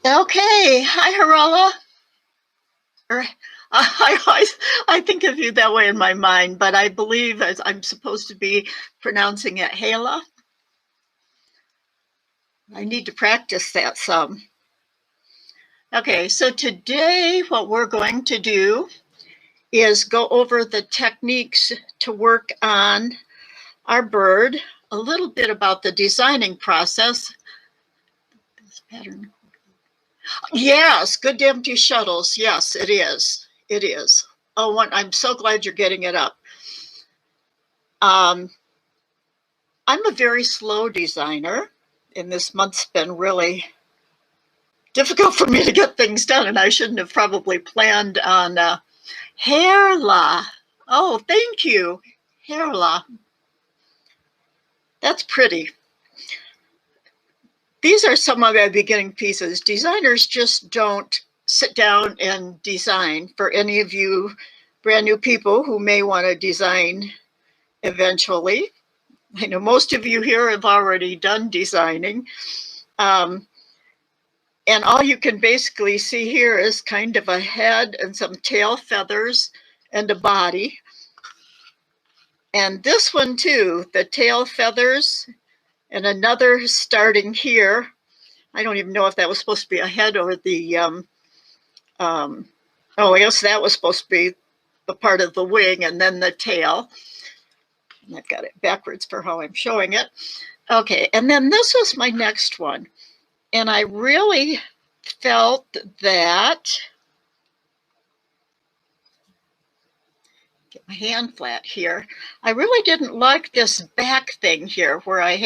Okay, hi, Harala. Or, I think of you that way in my mind, but I believe as I'm supposed to be pronouncing it Hala. I need to practice that some. Okay, so today what we're going to do is go over the techniques to work on our bird, a little bit about the designing process. This pattern. Yes, good empty shuttles. Yes, it is. It is. Oh, I'm so glad you're getting it up. Um, I'm a very slow designer, and this month's been really difficult for me to get things done, and I shouldn't have probably planned on Hairla. Oh, thank you, Hairla. That's pretty. These are some of my beginning pieces. Designers just don't sit down and design. For any of you brand new people who may want to design eventually, I know most of you here have already done designing. And all you can basically see here is kind of a head and some tail feathers and a body. And this one too, the tail feathers and another starting here. I don't even know if that was supposed to be a head or the, I guess that was supposed to be the part of the wing and then the tail. And I've got it backwards for how I'm showing it. Okay, and then this was my next one. And I really felt that, get my hand flat here, I really didn't like this back thing here where I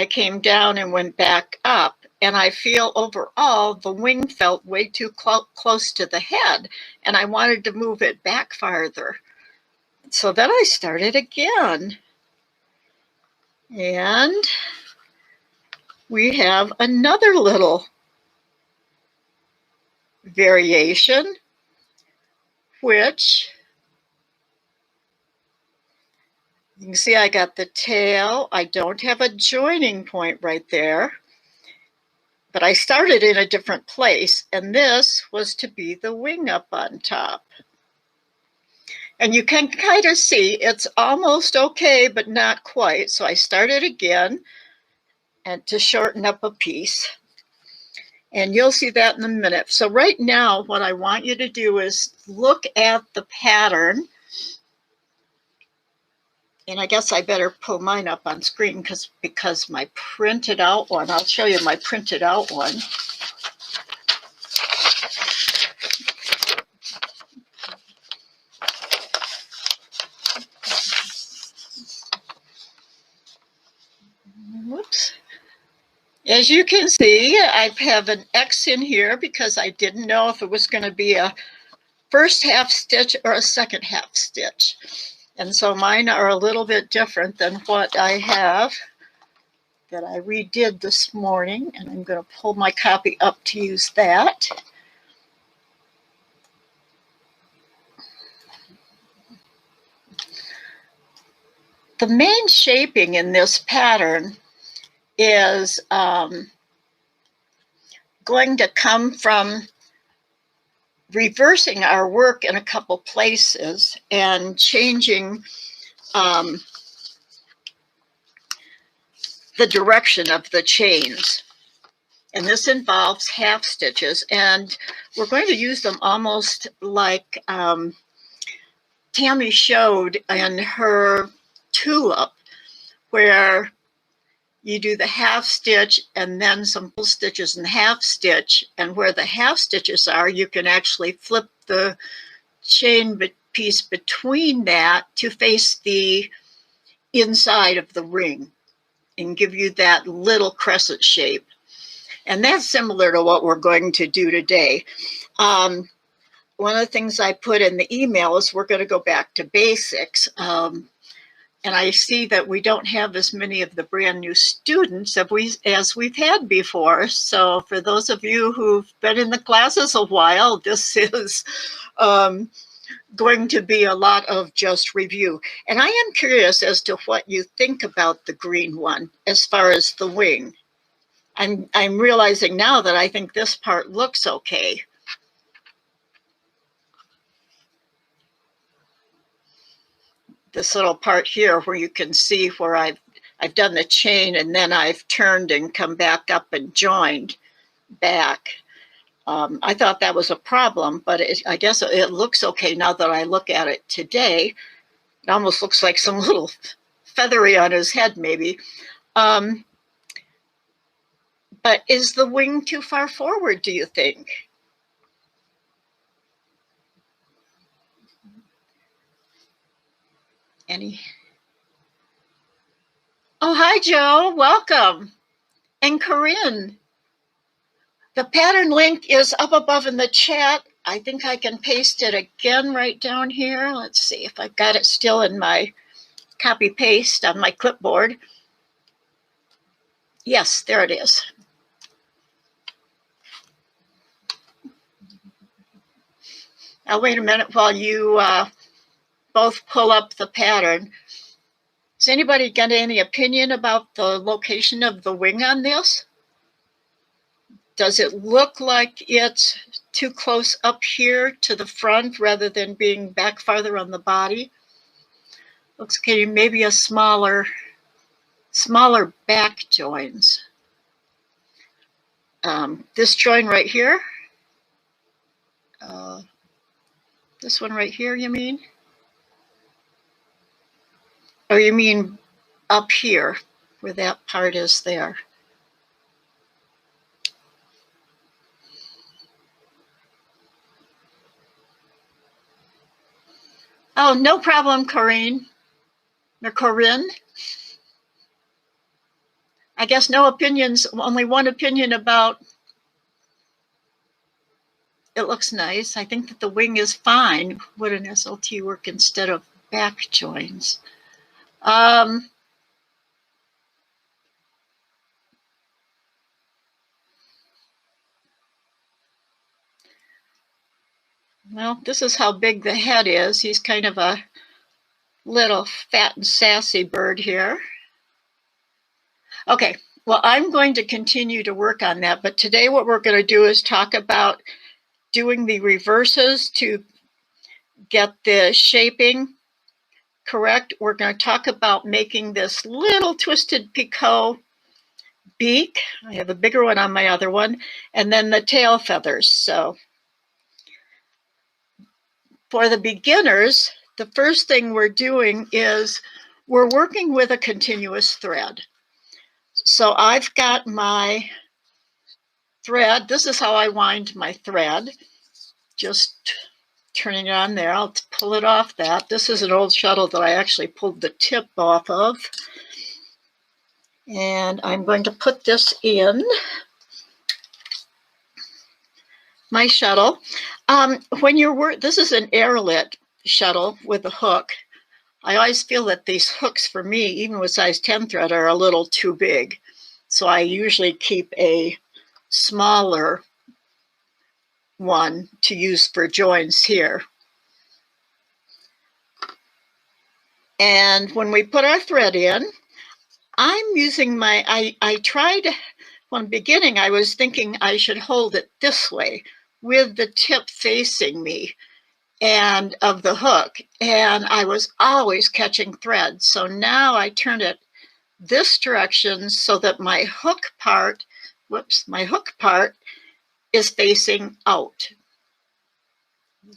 came down and went back up. And I feel overall the wing felt way too close to the head, and I wanted to move it back farther. So then I started again. And we have another little variation, which you can see I got the tail. I don't have a joining point right there, but I started in a different place, and this was to be the wing up on top. And you can kind of see it's almost okay, but not quite. So I started again and to shorten up a piece. And you'll see that in a minute. So right now, what I want you to do is look at the pattern. And I guess I better pull mine up on screen because my printed out one, I'll show you my printed out one. Whoops. As you can see, I have an X in here because I didn't know if it was going to be a first half stitch or a second half stitch. And so mine are a little bit different than what I have that I redid this morning. And I'm going to pull my copy up to use that. The main shaping in this pattern is going to come from reversing our work in a couple places and changing the direction of the chains. And this involves half stitches, and we're going to use them almost like Tammy showed in her tulip, where you do the half stitch and then some full stitches and half stitch, and where the half stitches are, you can actually flip the chain piece between that to face the inside of the ring and give you that little crescent shape. And that's similar to what we're going to do today. One of the things I put in the email is we're going to go back to basics. And I see that we don't have as many of the brand new students as we've had before. So for those of you who've been in the classes a while, this is going to be a lot of just review. And I am curious as to what you think about the green one as far as the wing. I'm realizing now that I think this part looks okay. This little part here where you can see where I've done the chain and then I've turned and come back up and joined back. I thought that was a problem, but I guess it looks okay now that I look at it today. It almost looks like some little feathery on his head, maybe. But is the wing too far forward, do you think? Any? Oh, hi, Joe. Welcome. And Corinne. The pattern link is up above in the chat. I think I can paste it again right down here. Let's see if I've got it still in my copy paste on my clipboard. Yes, there it is. I'll wait a minute while you both pull up the pattern. Has anybody got any opinion about the location of the wing on this? Does it look like it's too close up here to the front rather than being back farther on the body? Looks okay, maybe a smaller back joins. This join right here. This one right here, you mean? Or you mean up here, where that part is there? Oh, no problem, Corinne. Or Corinne. I guess no opinions, only one opinion about it looks nice. I think that the wing is fine. Would an SLT work instead of back joins? Well, this is how big the head is. He's kind of a little fat and sassy bird here. Okay, well, I'm going to continue to work on that, but today what we're going to do is talk about doing the reverses to get the shaping correct. We're going to talk about making this little twisted picot beak. I have a bigger one on my other one, and then the tail feathers. So for the beginners, the first thing we're doing is we're working with a continuous thread. So I've got my thread. This is how I wind my thread. Just turning it on there. I'll pull it off that. This is an old shuttle that I actually pulled the tip off of. And I'm going to put this in my shuttle. When you're this is an airlit shuttle with a hook. I always feel that these hooks for me, even with size 10 thread, are a little too big. So I usually keep a smaller one to use for joins here. And when we put our thread in, I'm using my, I tried, from the beginning, I was thinking I should hold it this way with the tip facing me and of the hook. And I was always catching thread. So now I turn it this direction so that my hook part, my hook part is facing out.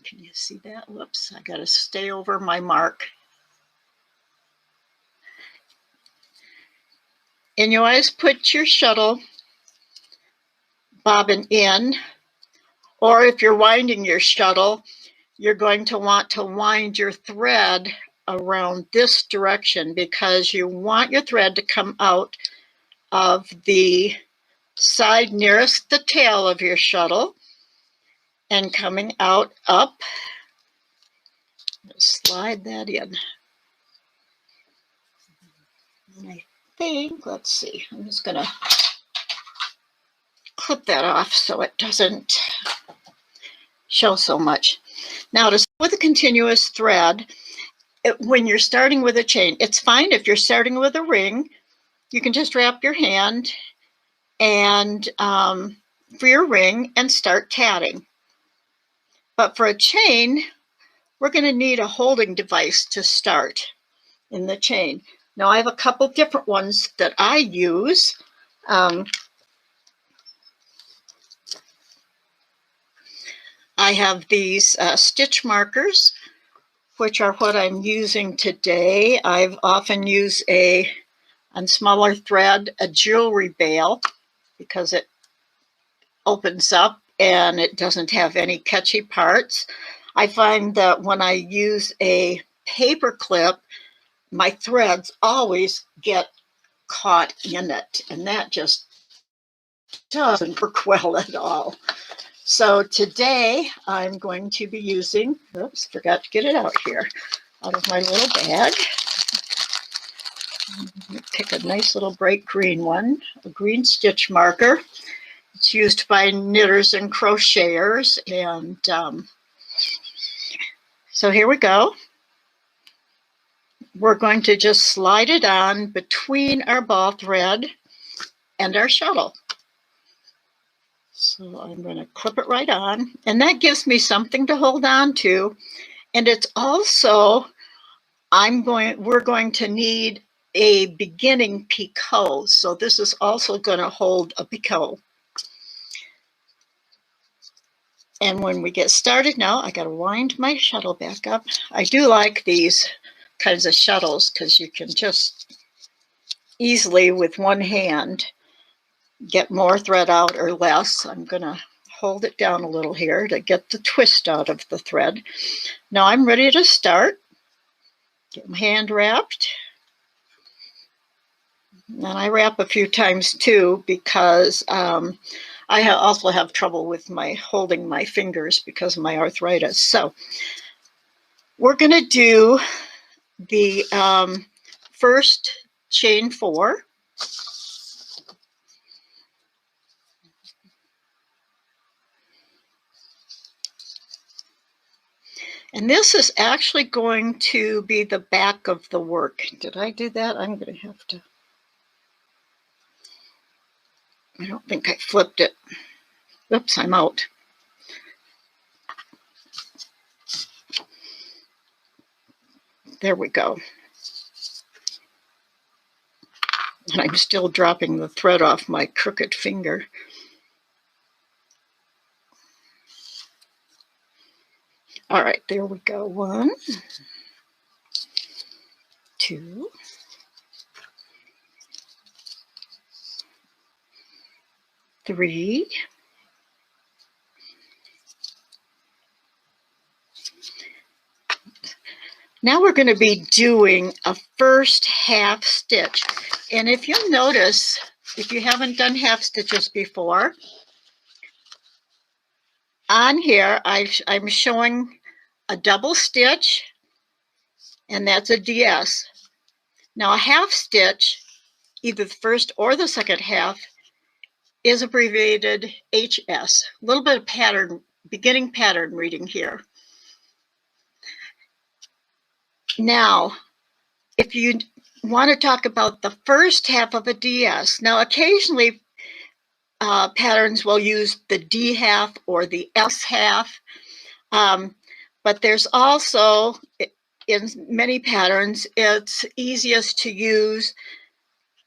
Can you see that? Whoops, I got to stay over my mark. And you always put your shuttle bobbin in, or if you're winding your shuttle, you're going to want to wind your thread around this direction because you want your thread to come out of the side nearest the tail of your shuttle and coming out up. Slide that in. And I think, let's see, I'm just going to clip that off so it doesn't show so much. Now, to start with a continuous thread, when you're starting with a chain, it's fine if you're starting with a ring. You can just wrap your hand and for your ring and start tatting. But for a chain, we're going to need a holding device to start in the chain. Now I have a couple different ones that I use. I have these stitch markers, which are what I'm using today. I've often used on smaller thread, a jewelry bail, because it opens up and it doesn't have any catchy parts. I find that when I use a paper clip, my threads always get caught in it, and that just doesn't work well at all. So today I'm going to be using, oops, forgot to get it out here, out of my little bag. Pick a nice little bright green one, a green stitch marker. It's used by knitters and crocheters. And so here we go. We're going to just slide it on between our ball thread and our shuttle. So I'm going to clip it right on, and that gives me something to hold on to. And it's also, we're going to need a beginning picot. So this is also going to hold a picot. And when we get started now, I got to wind my shuttle back up. I do like these kinds of shuttles because you can just easily with one hand get more thread out or less. I'm going to hold it down a little here to get the twist out of the thread. Now I'm ready to start. Get my hand wrapped. And I wrap a few times too because I also have trouble with holding my fingers because of my arthritis. So we're going to do the first chain 4. And this is actually going to be the back of the work. Did I do that? I'm going to have to. I don't think I flipped it. Oops, I'm out. There we go. And I'm still dropping the thread off my crooked finger. All right, there we go. 1, 2, 3. Now we're going to be doing a first half stitch. And if you'll notice, if you haven't done half stitches before, on here I'm showing a double stitch, and that's a DS. Now a half stitch, either the first or the second half, is abbreviated HS. A little bit of pattern, beginning pattern reading here. Now, if you want to talk about the first half of a DS, now occasionally patterns will use the D half or the S half, but there's also, in many patterns, it's easiest to use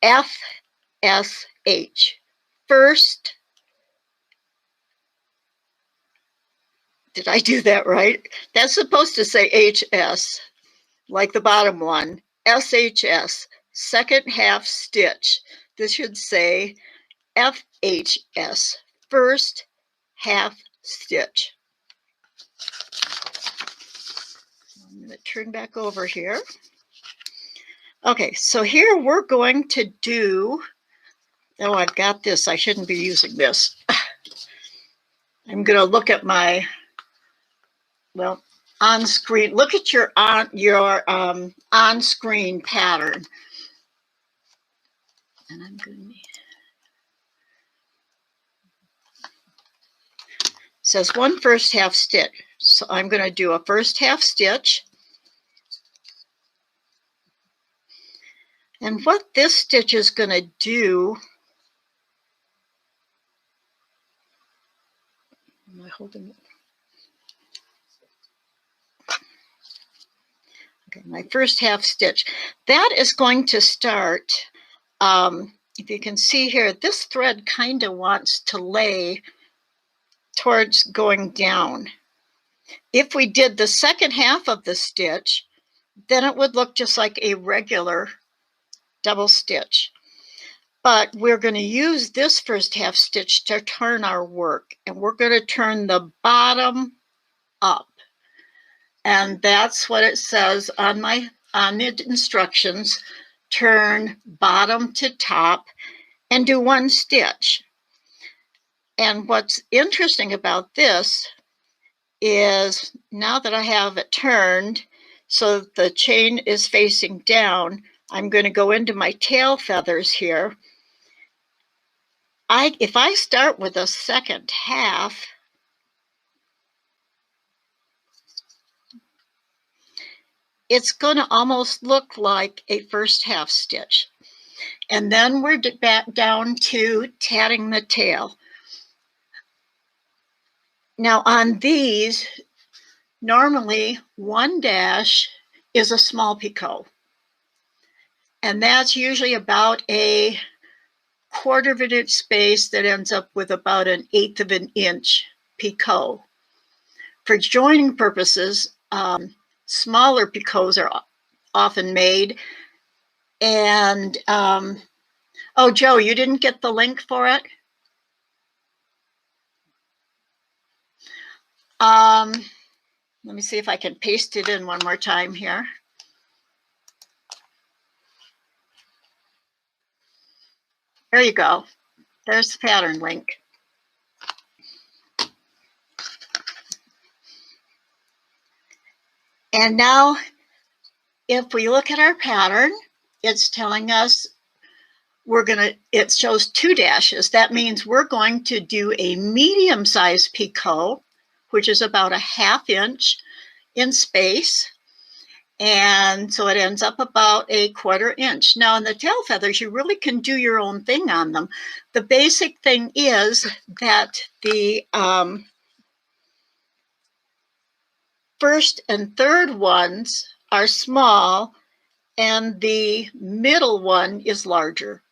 FSH. First, did I do that right? That's supposed to say HS, like the bottom one. SHS, second half stitch. This should say FHS, first half stitch. I'm going to turn back over here. Okay, so here we're going to do, oh, I've got this. I shouldn't be using this. I'm going to look at my, well, on screen. Look at your on screen pattern. And I'm going to, it says 1 first half stitch. So I'm going to do a first half stitch. And what this stitch is going to do Am I holding it? Okay, my first half stitch. That is going to start, if you can see here, this thread kind of wants to lay towards going down. If we did the second half of the stitch, then it would look just like a regular double stitch. But we're going to use this first half stitch to turn our work, and we're going to turn the bottom up. And that's what it says on the instructions. Turn bottom to top and do one stitch. And what's interesting about this is now that I have it turned so the chain is facing down, I'm going to go into my tail feathers here. If I start with a second half, it's going to almost look like a first half stitch. And then we're back down to tatting the tail. Now on these, normally one dash is a small picot. And that's usually about a 1/4 of an inch space that ends up with about 1/8 of an inch picot. For joining purposes, smaller picots are often made. And, oh, Joe, you didn't get the link for it? Let me see if I can paste it in one more time here. There you go. There's the pattern link. And now, if we look at our pattern, it's telling us it shows 2 dashes. That means we're going to do a medium-sized picot, which is about a 1/2 inch in space. And so it ends up about a 1/4 inch. Now in the tail feathers, you really can do your own thing on them. The basic thing is that the first and third ones are small and the middle one is larger.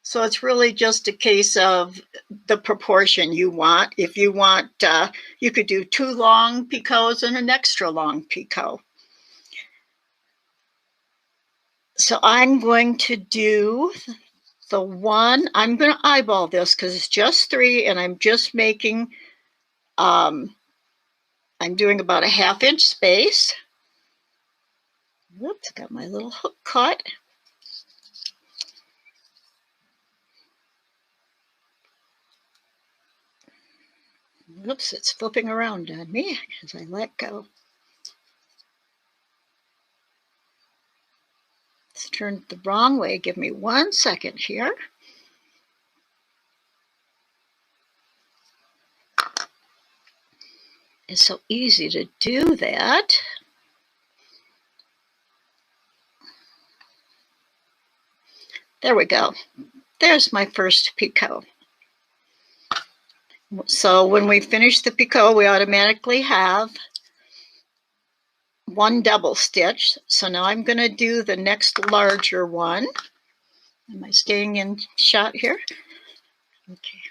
So it's really just a case of the proportion you want. If you want, you could do 2 long picots and an extra long picot. So I'm going to do the one, I'm going to eyeball this because it's just 3 and I'm just making, I'm doing about a 1/2 inch space. Whoops, got my little hook caught. Whoops, it's flipping around on me as I let go. It's turned the wrong way. Give me 1 second here. It's so easy to do that. There we go. There's my first picot. So when we finish the picot, we automatically have 1 double stitch. So now I'm going to do the next larger one. Am I staying in shot here? Okay.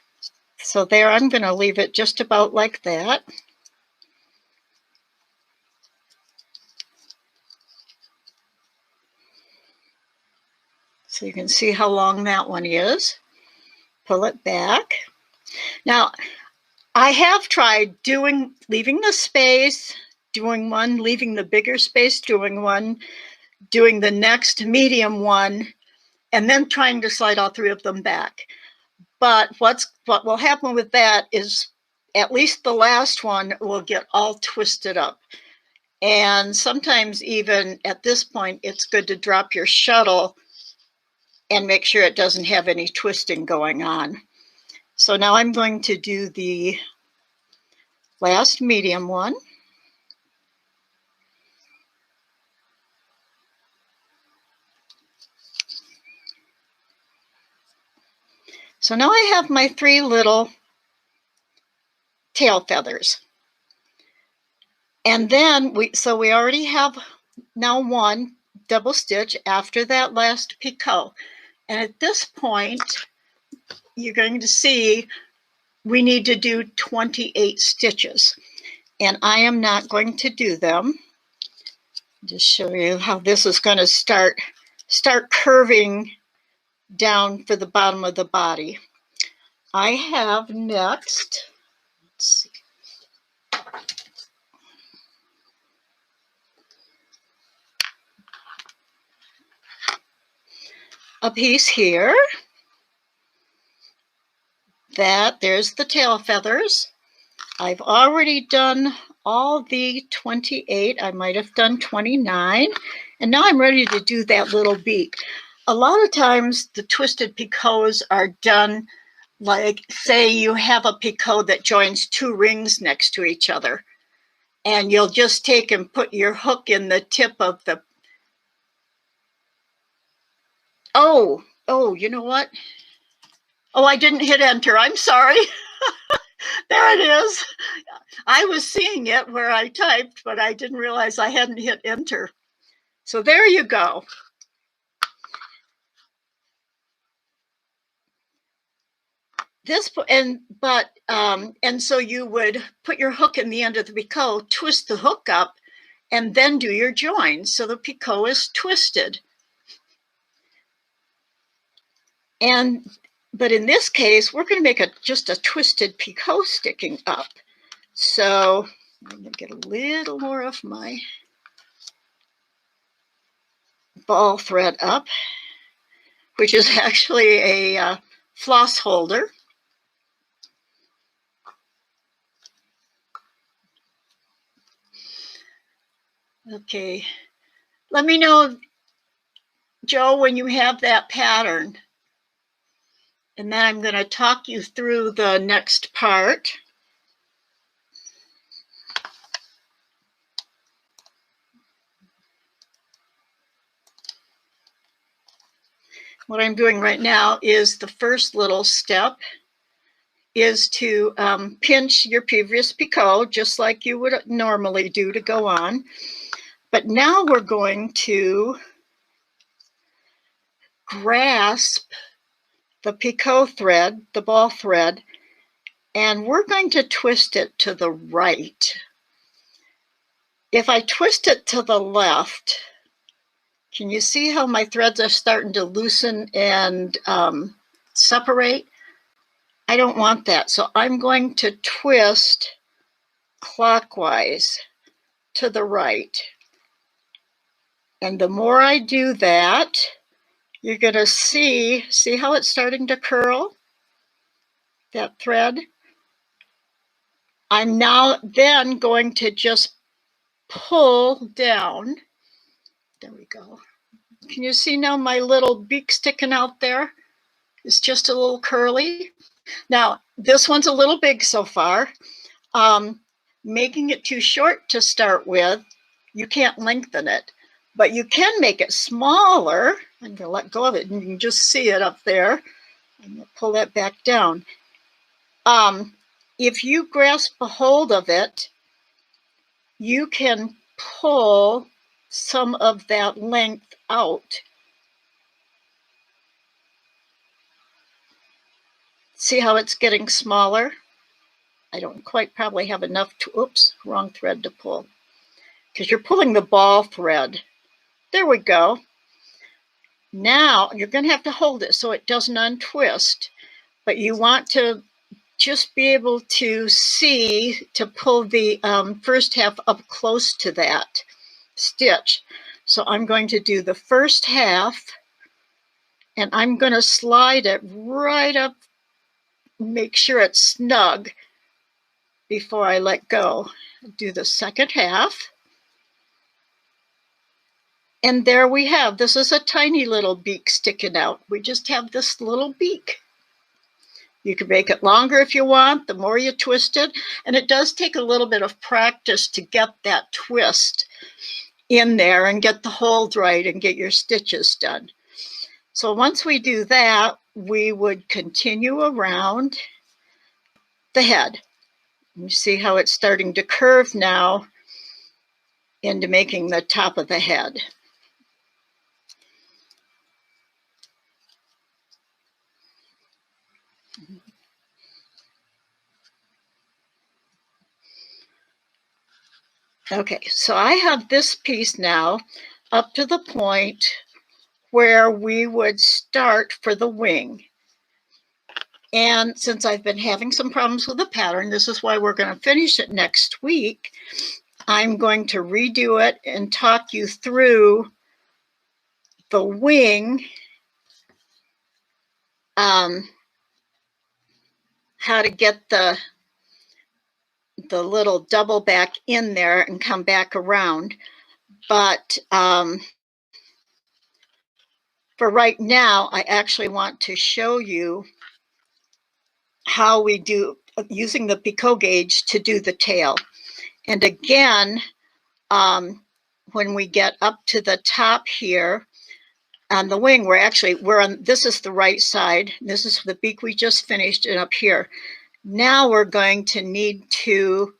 So there, I'm going to leave it just about like that. So you can see how long that one is. Pull it back. Now, I have tried leaving the space, doing one, leaving the bigger space, doing one, doing the next medium one, and then trying to slide all 3 of them back. But what will happen with that is at least the last one will get all twisted up. And sometimes even at this point, it's good to drop your shuttle and make sure it doesn't have any twisting going on. So now I'm going to do the last medium one. So now I have my 3 little tail feathers. And then we already have now one double stitch after that last picot. And at this point, you're going to see we need to do 28 stitches. And I am not going to do them. Just show you how this is going to start curving down for the bottom of the body. I have next, let's see, a piece here. There's the tail feathers. I've already done all the 28. I might have done 29. And now I'm ready to do that little beak. A lot of times the twisted picots are done like, say you have a picot that joins two rings next to each other. And you'll just take and put your hook in the tip of the... Oh, you know what? Oh, I didn't hit enter. I'm sorry. There it is. I was seeing it where I typed, but I didn't realize I hadn't hit enter. So there you go. And so you would put your hook in the end of the picot, twist the hook up, and then do your join. So the picot is twisted. But in this case, we're going to make just a twisted picot sticking up. So I'm going to get a little more of my ball thread up, which is actually a floss holder. Okay, let me know, Joe, when you have that pattern. And then I'm going to talk you through the next part. What I'm doing right now is the first little step is to pinch your previous picot, just like you would normally do to go on. But now we're going to grasp the picot thread, the ball thread, and we're going to twist it to the right. If I twist it to the left, can you see how my threads are starting to loosen and separate? I don't want that, so I'm going to twist clockwise to the right. And the more I do that, you're going to see how it's starting to curl, that thread? I'm now then going to just pull down. There we go. Can you see now my little beak sticking out there? It's just a little curly. Now, this one's a little big so far. Making it too short to start with, you can't lengthen it, but you can make it smaller. I'm going to let go of it, and you can just see it up there. I'm going to pull that back down. If you grasp a hold of it, you can pull some of that length out. See how it's getting smaller? I don't quite probably have enough to, oops, wrong thread to pull. Because you're pulling the ball thread. There we go. Now you're going to have to hold it so it doesn't untwist. But you want to just be able to see, to pull the first half up close to that stitch. So I'm going to do the first half, and I'm going to slide it right up, make sure it's snug before I let go. Do the second half. And there we have, this is a tiny little beak sticking out. We just have this little beak. You can make it longer if you want, the more you twist it. And it does take a little bit of practice to get that twist in there and get the hold right and get your stitches done. So once we do that, we would continue around the head. You see how it's starting to curve now into making the top of the head. Okay, so I have this piece now up to the point where we would start for the wing. And since I've been having some problems with the pattern, this is why we're going to finish it next week. I'm going to redo it and talk you through the wing, how to get the little double back in there and come back around. But for right now, I actually want to show you how we do using the picot gauge to do the tail. And again, when we get up to the top here on the wing, we're on, this is the right side. This is the beak we just finished, and up here. Now we're going to need to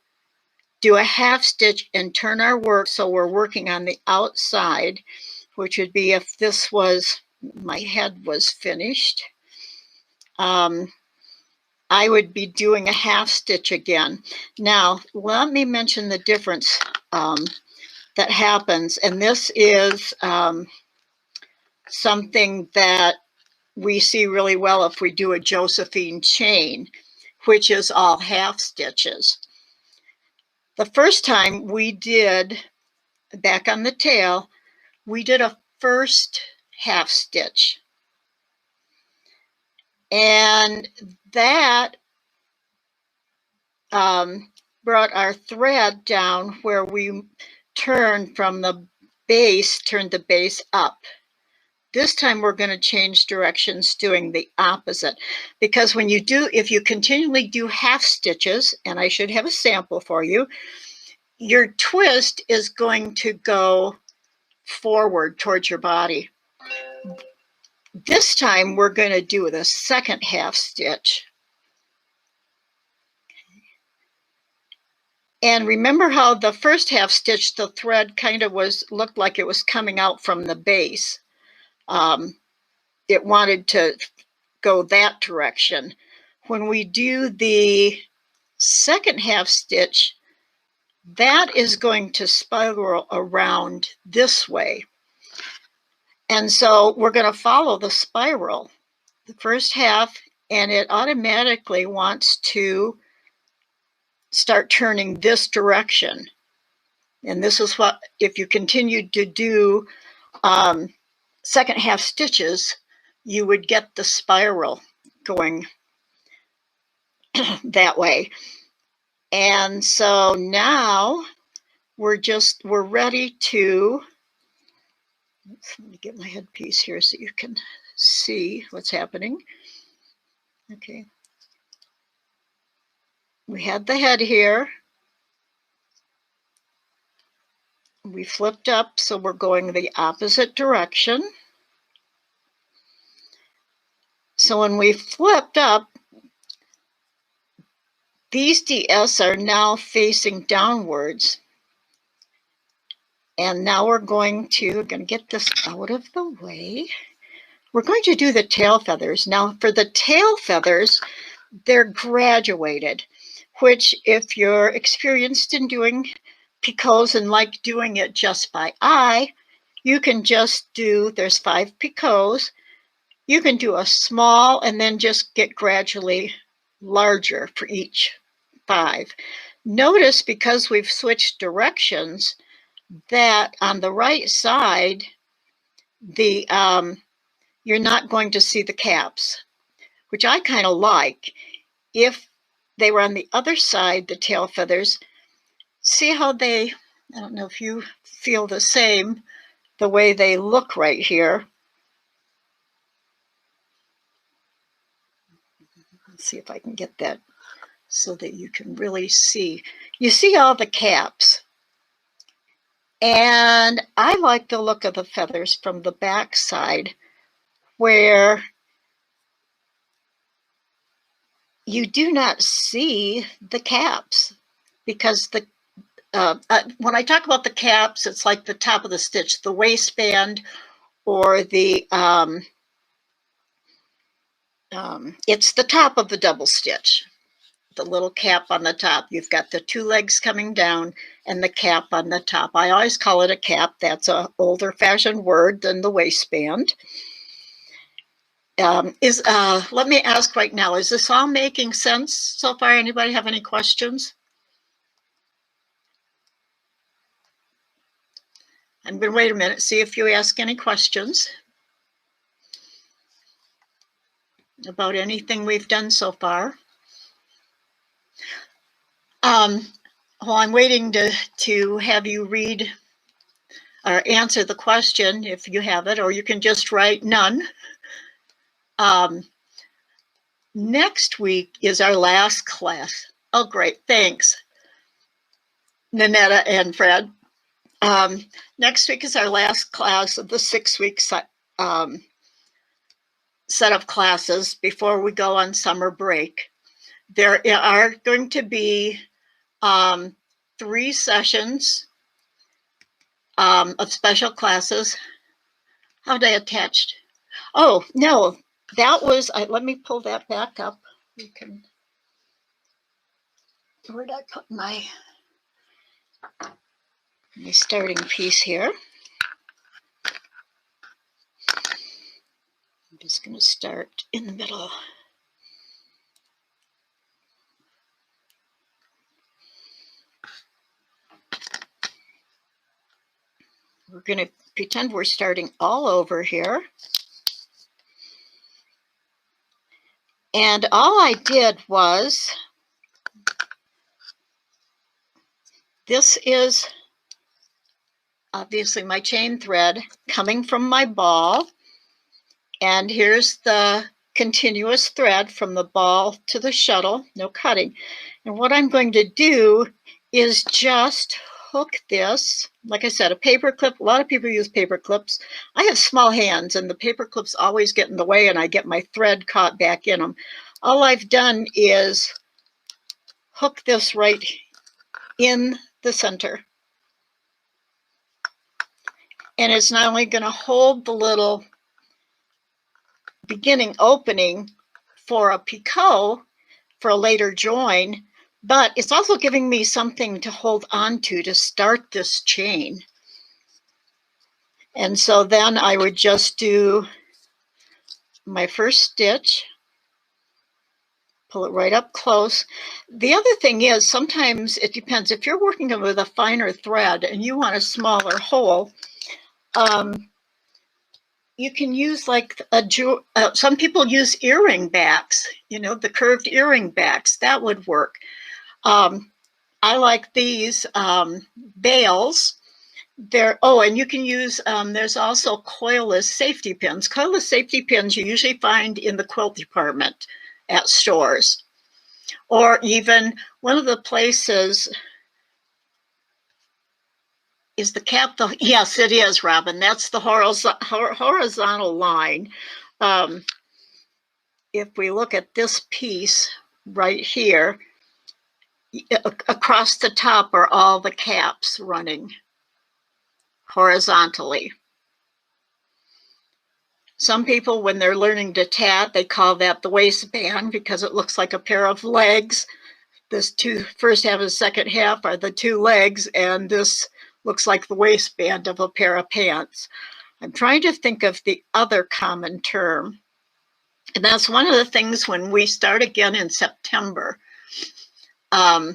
do a half stitch and turn our work so we're working on the outside, which would be if this was, my head was finished. I would be doing a half stitch again. Now, let me mention the difference that happens. And this is something that we see really well if we do a Josephine chain, which is all half stitches. The first time we did, back on the tail, we did a first half stitch. And that brought our thread down where we turned from the base, turned the base up. This time we're going to change directions doing the opposite, because when you do, if you continually do half stitches, and I should have a sample for you, your twist is going to go forward towards your body. This time we're going to do the second half stitch. And remember how the first half stitch, the thread kind of looked like it was coming out from the base. It wanted to go that direction. When we do the second half stitch, that is going to spiral around this way. And so we're going to follow the spiral, the first half, and it automatically wants to start turning this direction. And this is what, if you continue to do second half stitches, you would get the spiral going that way. And so now we're ready to, let me get my headpiece here so you can see what's happening. Okay. We had the head here. We flipped up, so we're going the opposite direction. So when we flipped up, these DS are now facing downwards. And now we're going to get this out of the way. We're going to do the tail feathers. Now for the tail feathers, they're graduated, which if you're experienced in doing picots and like doing it just by eye, you can just do, there's 5 picots. You can do a small and then just get gradually larger for each 5. Notice, because we've switched directions, that on the right side, you're not going to see the caps, which I kind of like. If they were on the other side, the tail feathers, see how I don't know if you feel the same, the way they look right here. Let's see if I can get that so that you can really see. You see all the caps. And I like the look of the feathers from the back side, where you do not see the caps because when I talk about the caps, it's like the top of the stitch, the waistband, or it's the top of the double stitch, the little cap on the top. You've got the two legs coming down and the cap on the top. I always call it a cap. That's an older fashioned word than the waistband. Let me ask right now, is this all making sense so far? Anybody have any questions? I'm going to wait a minute, see if you ask any questions about anything we've done so far. Well, I'm waiting to have you read or answer the question if you have it, or you can just write none. Next week is our last class. Oh, great. Thanks, Nanetta and Fred. Next week is our last class of the 6-week set of classes before we go on summer break. There are going to be 3 sessions of special classes. How did I attach? Oh, no, that was, let me pull that back up. You can, where did I put my starting piece here? I'm just going to start in the middle. We're going to pretend we're starting all over here. And all I did was, this is obviously my chain thread coming from my ball. And here's the continuous thread from the ball to the shuttle, no cutting. And what I'm going to do is just hook this, like I said, a paper clip. A lot of people use paper clips. I have small hands and the paper clips always get in the way and I get my thread caught back in them. All I've done is hook this right in the center. And it's not only going to hold the little beginning opening for a picot for a later join, but it's also giving me something to hold on to start this chain. And so then I would just do my first stitch, pull it right up close. The other thing is, sometimes it depends. If you're working with a finer thread and you want a smaller hole, you can use like some people use earring backs, you know, the curved earring backs. That would work. I like these bails. And you can use, there's also coilless safety pins. Coilless safety pins you usually find in the quilt department at stores. Or even one of the places, is the cap the, yes, it is, Robin. That's the horizontal line. If we look at this piece right here, across the top are all the caps running horizontally. Some people, when they're learning to tat, they call that the waistband because it looks like a pair of legs. This first half and second half are the 2 legs, and this looks like the waistband of a pair of pants. I'm trying to think of the other common term. And that's one of the things when we start again in September. I'll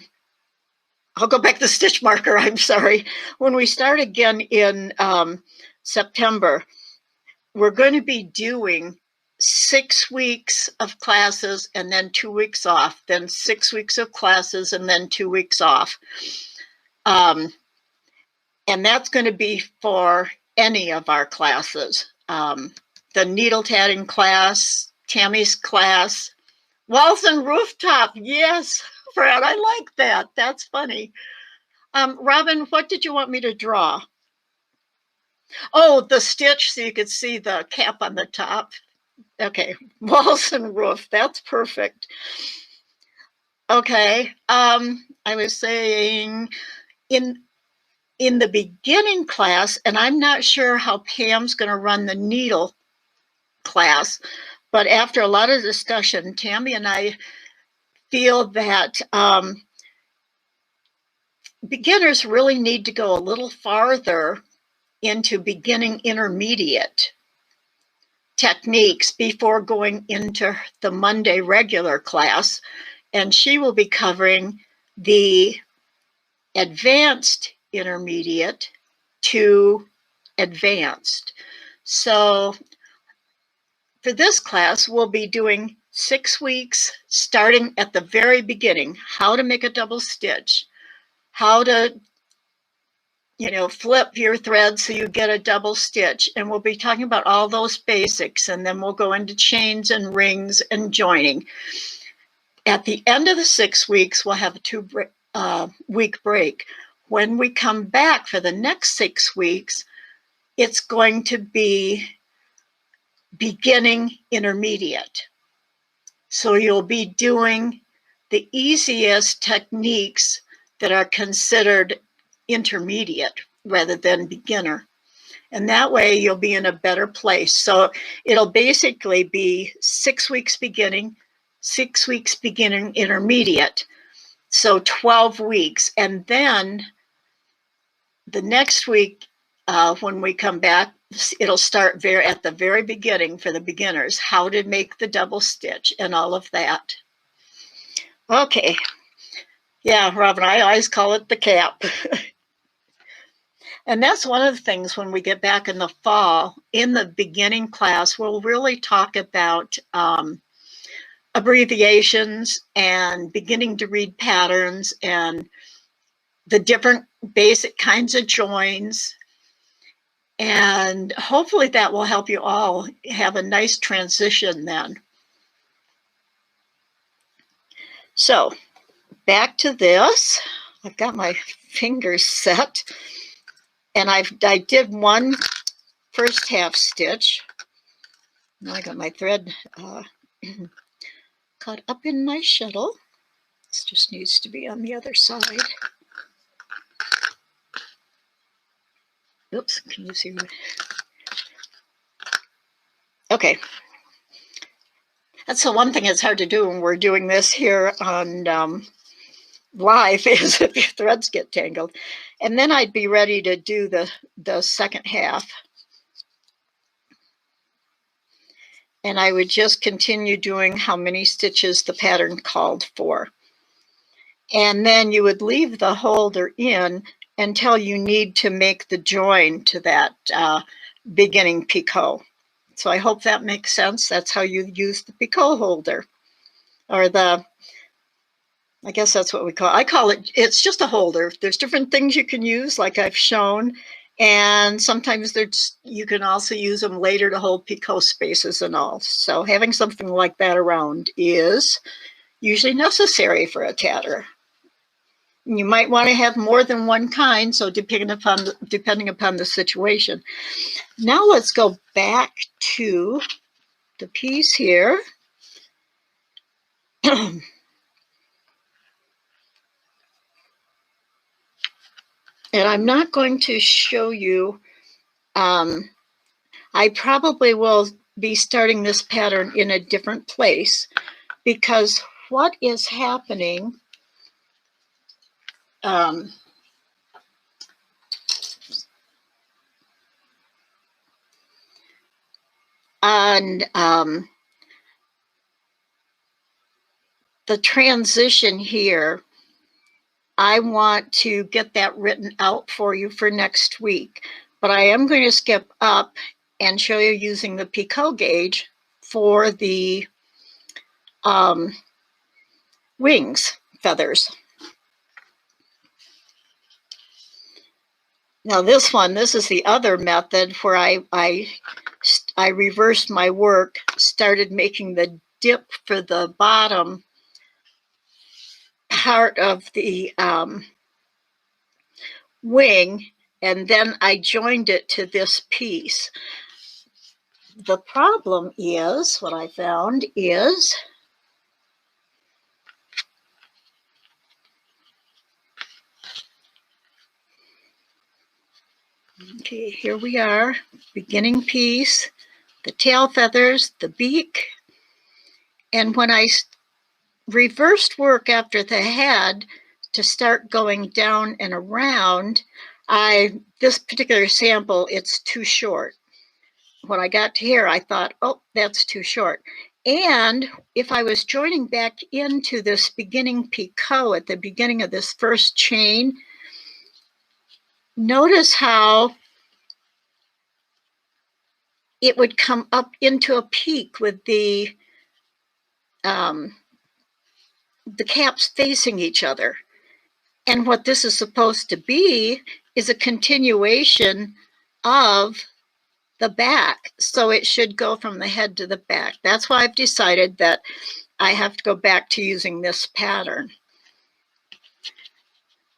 go back to the stitch marker, I'm sorry. When we start again in September, we're going to be doing 6 weeks of classes and then 2 weeks off, then 6 weeks of classes and then 2 weeks off. And that's going to be for any of our classes. The needle tatting class, Tammy's class, walls and rooftop. Yes, Fred, I like that. That's funny. Robin, what did you want me to draw? Oh, the stitch so you could see the cap on the top. Okay, walls and roof. That's perfect. Okay. I was saying in the beginning class, and I'm not sure how Pam's going to run the needle class, but after a lot of discussion, Tammy and I feel that beginners really need to go a little farther into beginning intermediate techniques before going into the Monday regular class. And she will be covering the advanced intermediate to advanced. So for this class, we'll be doing 6 weeks starting at the very beginning, how to make a double stitch, how to flip your thread so you get a double stitch. And we'll be talking about all those basics, and then we'll go into chains and rings and joining. At the end of the 6 weeks, we'll have a 2-week break. When we come back for the next 6 weeks, it's going to be beginning intermediate. So you'll be doing the easiest techniques that are considered intermediate rather than beginner. And that way you'll be in a better place. So it'll basically be 6 weeks beginning, 6 weeks beginning intermediate. So 12 weeks. And then the next week, when we come back, it'll start at the very beginning for the beginners, how to make the double stitch and all of that. Okay. Yeah, Robin, I always call it the cap. And that's one of the things when we get back in the fall, in the beginning class, we'll really talk about abbreviations and beginning to read patterns and the different basic kinds of joins. And hopefully that will help you all have a nice transition then. So back to this. I've got my fingers set. And I did one first half stitch. Now I got my thread caught up in my shuttle. This just needs to be on the other side. Oops, can you see me? Okay. That's the one thing that's hard to do when we're doing this here on live is if your threads get tangled. And then I'd be ready to do the second half. And I would just continue doing how many stitches the pattern called for. And then you would leave the holder in until you need to make the join to that beginning picot. So I hope that makes sense. That's how you use the picot holder, or I guess that's what we call it. I call it, it's just a holder. There's different things you can use, like I've shown. And sometimes you can also use them later to hold picot spaces and all. So having something like that around is usually necessary for a tatter. You might want to have more than one kind, so depending upon the situation. Now let's go back to the piece here. And I'm not going to show you, I probably will be starting this pattern in a different place, because what is happening on the transition here, I want to get that written out for you for next week. But I am going to skip up and show you using the picot gauge for the wings feathers. Now this is the other method where I reversed my work, started making the dip for the bottom part of the wing, and then I joined it to this piece. The problem is, what I found is, Okay, here we are, beginning piece, the tail feathers, the beak. And when I reversed work after the head to start going down and around, this particular sample, it's too short. When I got to here, I thought, oh, that's too short. And if I was joining back into this beginning picot at the beginning of this first chain, notice how it would come up into a peak with the caps facing each other. And what this is supposed to be is a continuation of the back. So it should go from the head to the back. That's why I've decided that I have to go back to using this pattern.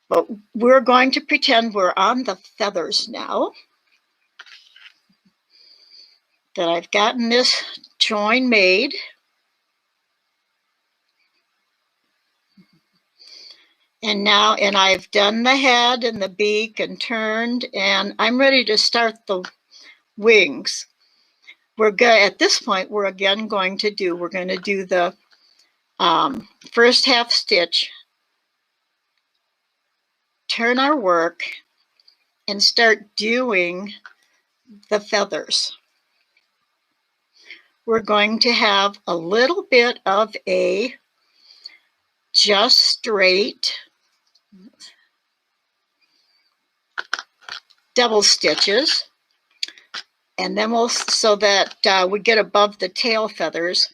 But we're going to pretend we're on the feathers now. That I've gotten this join made. And now, and I've done the head and the beak and turned, and I'm ready to start the wings. We're good at this point. We're again going to do the first half stitch, turn our work, and start doing the feathers. We're going to have a little bit of a just straight double stitches, and then we'll, so that we get above the tail feathers,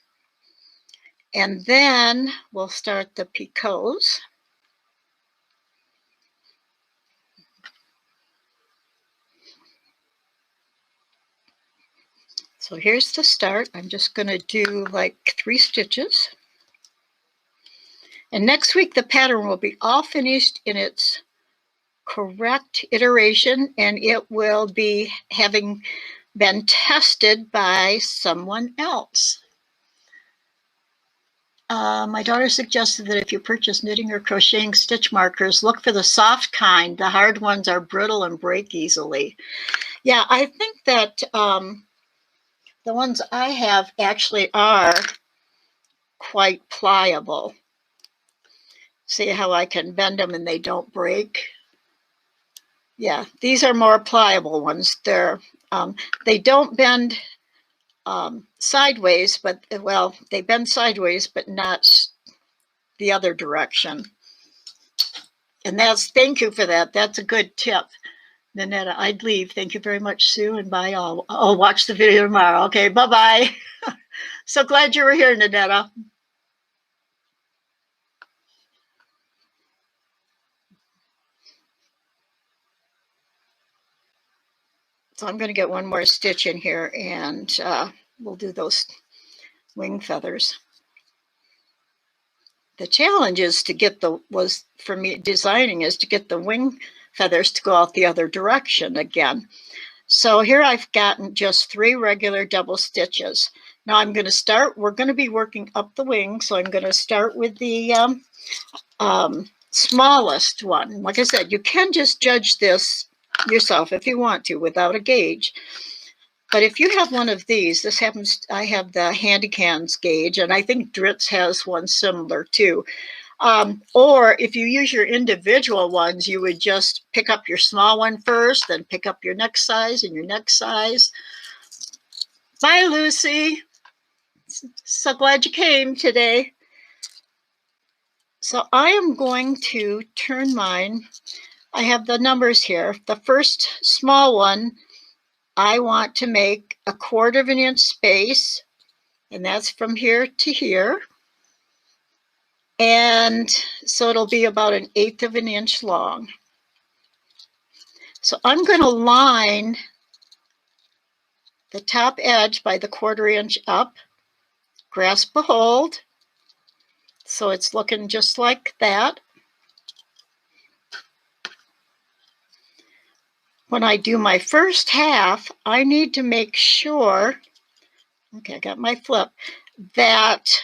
and then we'll start the picots. So here's the start. I'm just going to do like 3 stitches. And next week, the pattern will be all finished in its correct iteration, and it will be having been tested by someone else. My daughter suggested that if you purchase knitting or crocheting stitch markers, look for the soft kind. The hard ones are brittle and break easily. Yeah, I think that the ones I have actually are quite pliable. See how I can bend them and they don't break? Yeah, these are more pliable ones. They don't bend sideways, but, well, they bend sideways, but not the other direction. And thank you for that. That's a good tip, Nanetta. I'd leave. Thank you very much, Sue, and bye all. I'll watch the video tomorrow. Okay, bye-bye. So glad you were here, Nanetta. So I'm going to get one more stitch in here, and we'll do those wing feathers. The challenge is to get for me designing, is to get the wing feathers to go out the other direction again. So here I've gotten just 3 regular double stitches. Now I'm going to start, we're going to be working up the wing, so I'm going to start with the smallest one. Like I said, you can just judge this yourself if you want to without a gauge. But if you have one of these, this happens, I have the Handy Cans gauge, and I think Dritz has one similar too. Or if you use your individual ones, you would just pick up your small one first, then pick up your next size and your next size. Bye, Lucy. So glad you came today. So I am going to turn mine. I have the numbers here. The first small one, I want to make a 1/4 of an inch space, and that's from here to here. And so it'll be about 1/8 of an inch long. So I'm going to line the top edge by the 1/4 inch up, grasp a hold, so it's looking just like that. When I do my first half, I need to make sure, okay, I got my flip, that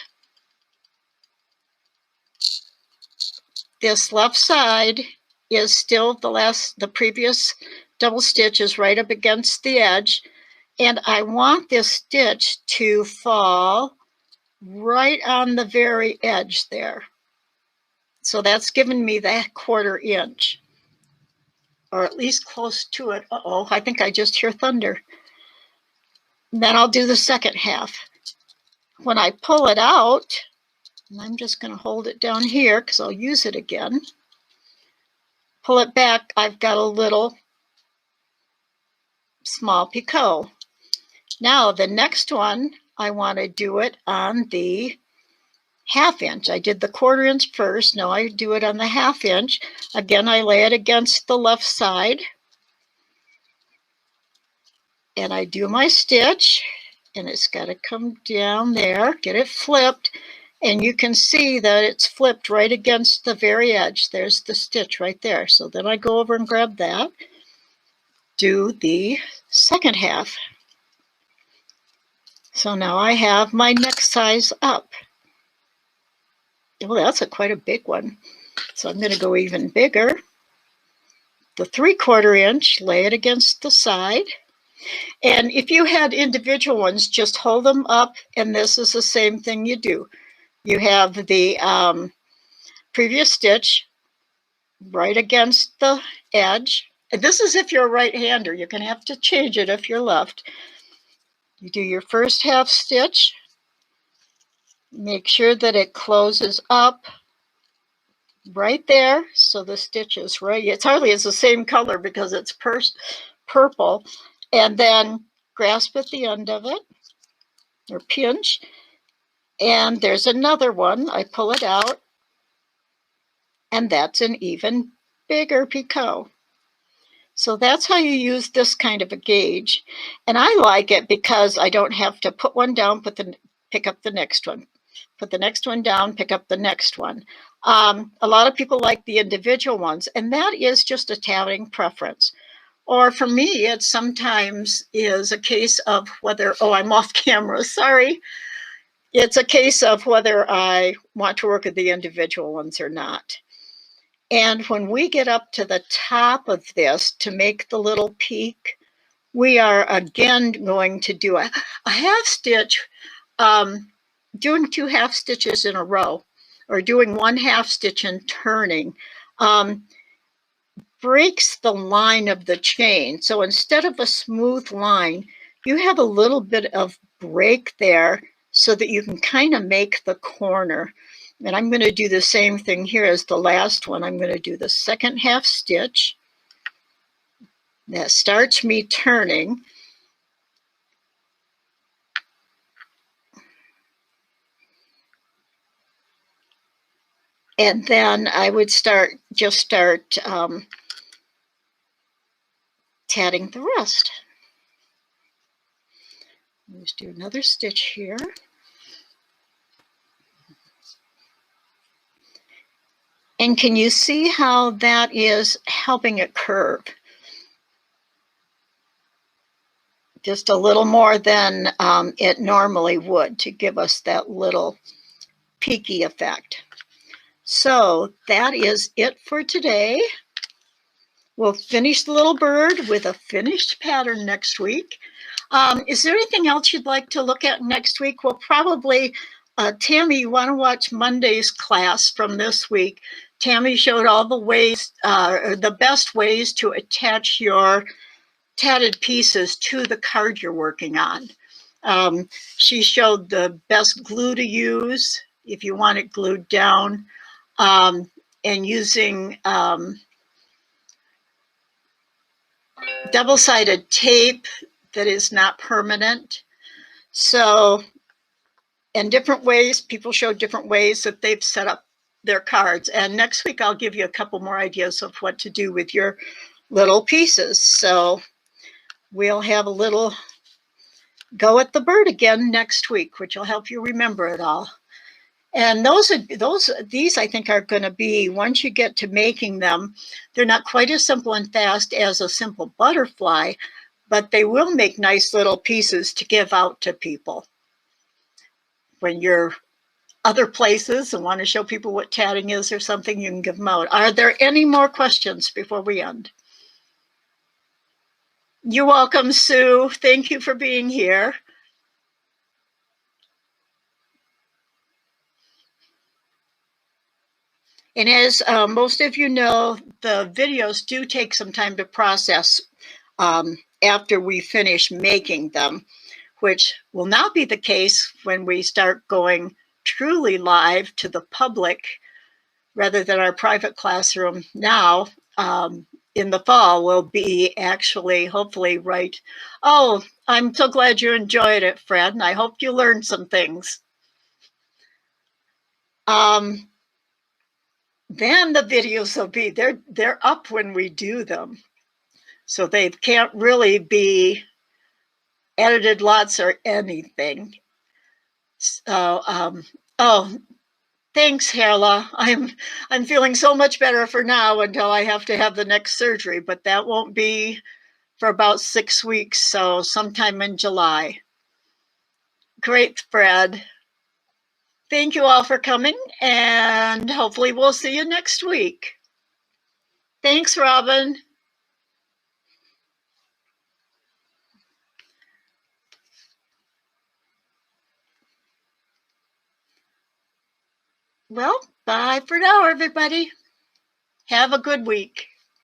this left side is still the previous double stitch is right up against the edge, and I want this stitch to fall right on the very edge there. So that's given me that 1/4 inch, or at least close to it. Uh-oh, I think I just hear thunder. And then I'll do the second half. When I pull it out, and I'm just going to hold it down here because I'll use it again. Pull it back, I've got a little small picot. Now the next one, I want to do it on the 1/2 inch. I did the 1/4 inch first. Now I do it on the 1/2 inch. Again, I lay it against the left side. And I do my stitch, and it's got to come down there, get it flipped, and you can see that it's flipped right against the very edge. There's the stitch right there. So then I go over and grab that, do the second half. So now I have my next size up. Well, that's quite a big one. So I'm going to go even bigger. The 3/4 inch, lay it against the side. And if you had individual ones, just hold them up, and this is the same thing you do. You have the previous stitch right against the edge. And this is if you're a right-hander. You're going to have to change it if you're left. You do your first 1/2 stitch. Make sure that it closes up right there, so the stitch is right. It's hardly the same color because it's purple. And then grasp at the end of it, or pinch. And there's another one. I pull it out, and that's an even bigger picot. So that's how you use this kind of a gauge. And I like it because I don't have to put one down, pick up the next one. Put the next one down, pick up the next one. A lot of people like the individual ones, and that is just a tatting preference. Or for me, it sometimes is a case of whether, oh, I'm off camera, sorry. It's a case of whether I want to work with the individual ones or not. And when we get up to the top of this to make the little peak, we are again going to do a 1/2 stitch, doing 2 1/2 stitches in a row, or doing 1 1/2 stitch and turning. Breaks the line of the chain. So instead of a smooth line, you have a little bit of break there so that you can kind of make the corner. And I'm going to do the same thing here as the last one. I'm going to do the second 1/2 stitch. That starts me turning. And then I would just start tatting the rest. Let's do another stitch here. And can you see how that is helping it curve? Just a little more than it normally would to give us that little peaky effect. So that is it for today. We'll finish the little bird with a finished pattern next week. Is there anything else you'd like to look at next week? Well, probably, Tammy, you want to watch Monday's class from this week. Tammy showed all the ways, the best ways to attach your tatted pieces to the card you're working on. She showed the best glue to use if you want it glued down, and using double-sided tape that is not permanent. So, in different ways, people show different ways that they've set up their cards. And next week, I'll give you a couple more ideas of what to do with your little pieces. So we'll have a little go at the bird again next week, which will help you remember it all. And these I think are going to be, once you get to making them, they're not quite as simple and fast as a simple butterfly, but they will make nice little pieces to give out to people. When you're other places and want to show people what tatting is or something, you can give them out. Are there any more questions before we end? You're welcome, Sue. Thank you for being here. And as most of you know, the videos do take some time to process after we finish making them, which will not be the case when we start going truly live to the public rather than our private classroom now. In the fall will be actually hopefully right. Oh, I'm so glad you enjoyed it, Fred, and I hope you learned some things. Then the videos will be they're up when we do them, so they can't really be edited lots or anything. So oh, thanks, Herla. I'm feeling so much better for now until I have to have the next surgery, but that won't be for about 6 weeks, so sometime in July. Great, Fred. Thank you all for coming, and hopefully we'll see you next week. Thanks, Robin. Well, bye for now, everybody. Have a good week.